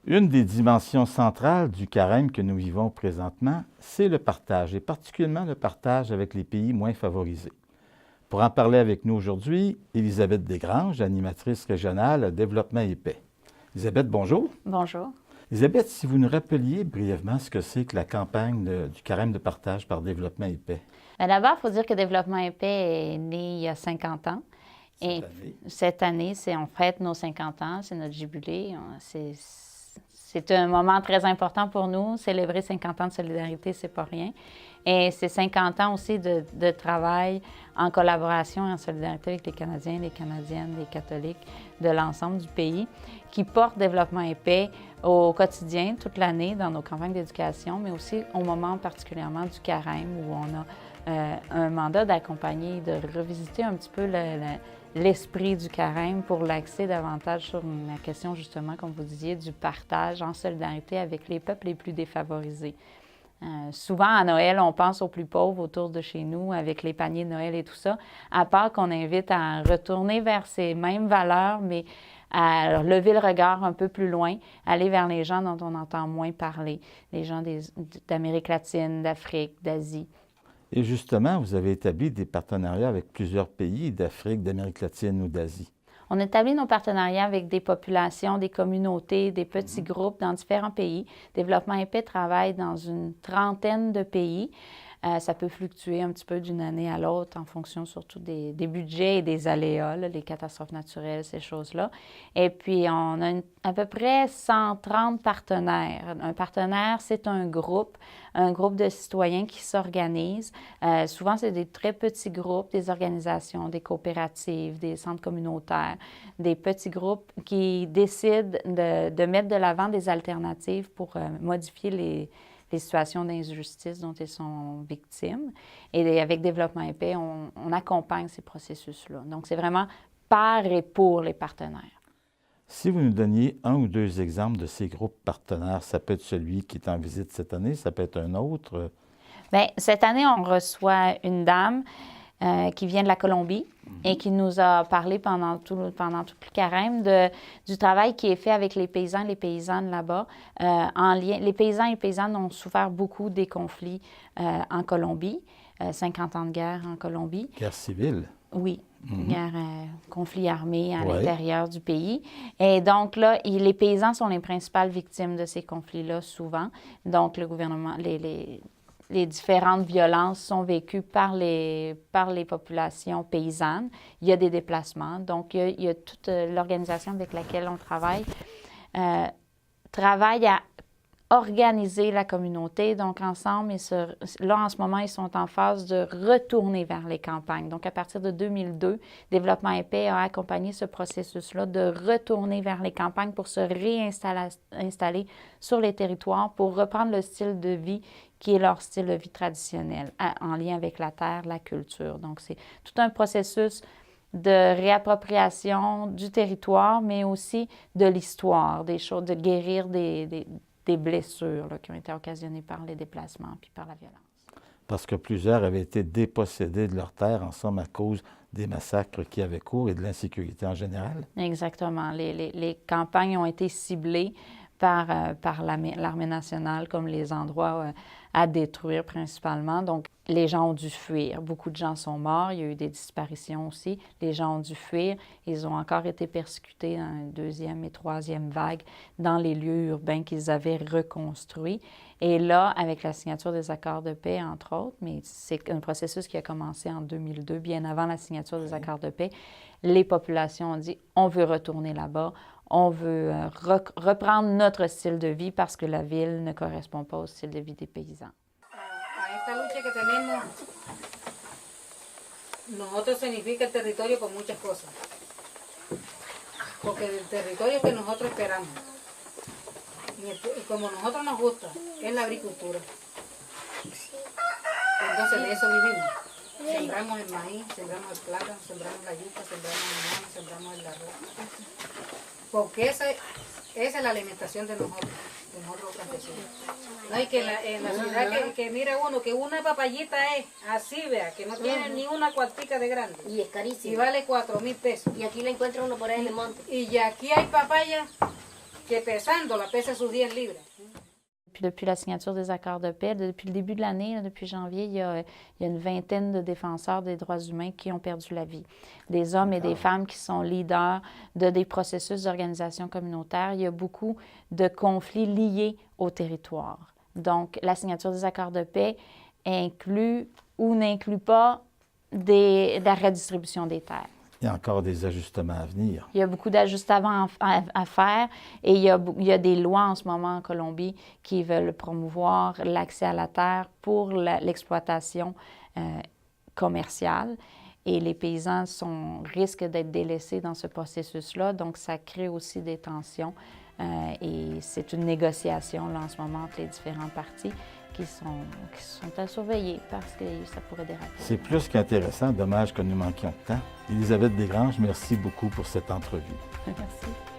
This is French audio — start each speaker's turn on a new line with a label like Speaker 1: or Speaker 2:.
Speaker 1: Une des dimensions centrales du carême que nous vivons présentement, c'est le partage, et particulièrement le partage avec les pays moins favorisés. Pour en parler avec nous aujourd'hui, Élisabeth Desgranges, animatrice régionale Développement et Paix. Élisabeth, bonjour.
Speaker 2: Bonjour.
Speaker 1: Élisabeth, si vous nous rappeliez brièvement ce que c'est que la campagne du carême de partage par Développement et Paix.
Speaker 2: D'abord, il faut dire que Développement et Paix est né il y a 50 ans. Cette année, on fête nos 50 ans, c'est notre jubilé. C'est un moment très important pour nous. Célébrer 50 ans de solidarité, c'est pas rien. Et c'est 50 ans aussi de travail en collaboration et en solidarité avec les Canadiens, les Canadiennes, les catholiques de l'ensemble du pays qui portent Développement et Paix au quotidien, toute l'année, dans nos campagnes d'éducation, mais aussi au moment particulièrement du carême où on a un mandat d'accompagner, de revisiter un petit peu l'esprit du carême pour l'axer davantage sur la question, justement, comme vous disiez, du partage en solidarité avec les peuples les plus défavorisés. Souvent, à Noël, on pense aux plus pauvres autour de chez nous, avec les paniers de Noël et tout ça, à part qu'on invite à retourner vers ces mêmes valeurs, mais à lever le regard un peu plus loin, aller vers les gens dont on entend moins parler, les gens d'Amérique latine, d'Afrique, d'Asie.
Speaker 1: Et justement, vous avez établi des partenariats avec plusieurs pays d'Afrique, d'Amérique latine ou d'Asie.
Speaker 2: On établit nos partenariats avec des populations, des communautés, des petits groupes dans différents pays. Développement et Paix travaille dans une trentaine de pays. Ça peut fluctuer un petit peu d'une année à l'autre en fonction surtout des budgets et des aléas, là, les catastrophes naturelles, ces choses-là. Et puis, on a à peu près 130 partenaires. Un partenaire, c'est un groupe de citoyens qui s'organisent. Souvent, c'est des très petits groupes, des organisations, des coopératives, des centres communautaires, des petits groupes qui décident de mettre de l'avant des alternatives pour modifier les situations d'injustice dont ils sont victimes. Et avec Développement et Paix, on accompagne ces processus-là. Donc, c'est vraiment par et pour les partenaires.
Speaker 1: Si vous nous donniez un ou deux exemples de ces groupes partenaires, ça peut être celui qui est en visite cette année, ça peut être un autre.
Speaker 2: Bien, cette année, on reçoit une dame qui vient de la Colombie et qui nous a parlé pendant tout le carême du travail qui est fait avec les paysans et les paysannes là-bas. Les paysans et les paysannes ont souffert beaucoup des conflits en Colombie, 50 ans de guerre en Colombie.
Speaker 1: Guerre civile.
Speaker 2: Oui, conflit armé à l'intérieur du pays. Et donc là, les paysans sont les principales victimes de ces conflits-là souvent. Donc le gouvernement, les différentes violences sont vécues par les populations paysannes. Il y a des déplacements. Donc, il y a toute l'organisation avec laquelle on travaille à organiser la communauté. Donc, ensemble, là, en ce moment, ils sont en phase de retourner vers les campagnes. Donc, à partir de 2002, Développement et Paix a accompagné ce processus-là de retourner vers les campagnes pour se réinstaller sur les territoires, pour reprendre le style de vie qui est leur style de vie traditionnel, en lien avec la terre, la culture. Donc, c'est tout un processus de réappropriation du territoire, mais aussi de l'histoire, des choses, de guérir des blessures là, qui ont été occasionnées par les déplacements puis par la violence.
Speaker 1: Parce que plusieurs avaient été dépossédés de leurs terres, en somme, à cause des massacres qui avaient cours et de l'insécurité en général.
Speaker 2: Exactement. Les campagnes ont été ciblées par l'armée nationale comme les endroits à détruire principalement. Donc, les gens ont dû fuir. Beaucoup de gens sont morts. Il y a eu des disparitions aussi. Les gens ont dû fuir. Ils ont encore été persécutés dans une deuxième et troisième vague dans les lieux urbains qu'ils avaient reconstruits. Et là, avec la signature des accords de paix, entre autres, mais c'est un processus qui a commencé en 2002, bien avant la signature des accords de paix, les populations ont dit « on veut retourner là-bas ». On veut reprendre notre style de vie parce que la ville ne correspond pas au style de vie des paysans.
Speaker 3: A esta lucha que tenemos, nosotros significa el territorio por muchas cosas. Porque el territorio que nosotros esperamos, y como a nosotros nos gusta, es la agricultura. Entonces de eso vivimos. Sembramos el maíz, sembramos el plátano, sembramos la yuca, sembramos el maíz, sembramos el arroz. Porque esa es la alimentación de nosotros los campesinos. No hay que en la ciudad que mire uno, que una papayita es así, vea, que no tiene ni una cuartica de grande.
Speaker 4: Y es carísimo.
Speaker 3: Y vale 4,000 pesos.
Speaker 4: Y aquí la encuentra uno por ahí en el monte.
Speaker 3: Y aquí hay papaya que pesándola pesa sus 10 libras.
Speaker 2: Puis depuis la signature des accords de paix, depuis le début de l'année, depuis janvier, il y a une vingtaine de défenseurs des droits humains qui ont perdu la vie. Des hommes et des femmes qui sont leaders de des processus d'organisation communautaire. Il y a beaucoup de conflits liés au territoire. Donc, la signature des accords de paix inclut ou n'inclut pas la redistribution des terres.
Speaker 1: Il y a encore des ajustements à venir.
Speaker 2: Il y a beaucoup d'ajustements à faire et il y a des lois en ce moment en Colombie qui veulent promouvoir l'accès à la terre pour l'exploitation commerciale. Et les paysans risquent d'être délaissés dans ce processus-là, donc ça crée aussi des tensions. Et c'est une négociation là, en ce moment entre les différents partis qui sont à surveiller parce que ça pourrait déraper.
Speaker 1: C'est plus qu'intéressant. Dommage que nous manquions de temps. Élisabeth Desgranges, merci beaucoup pour cette entrevue.
Speaker 2: Merci.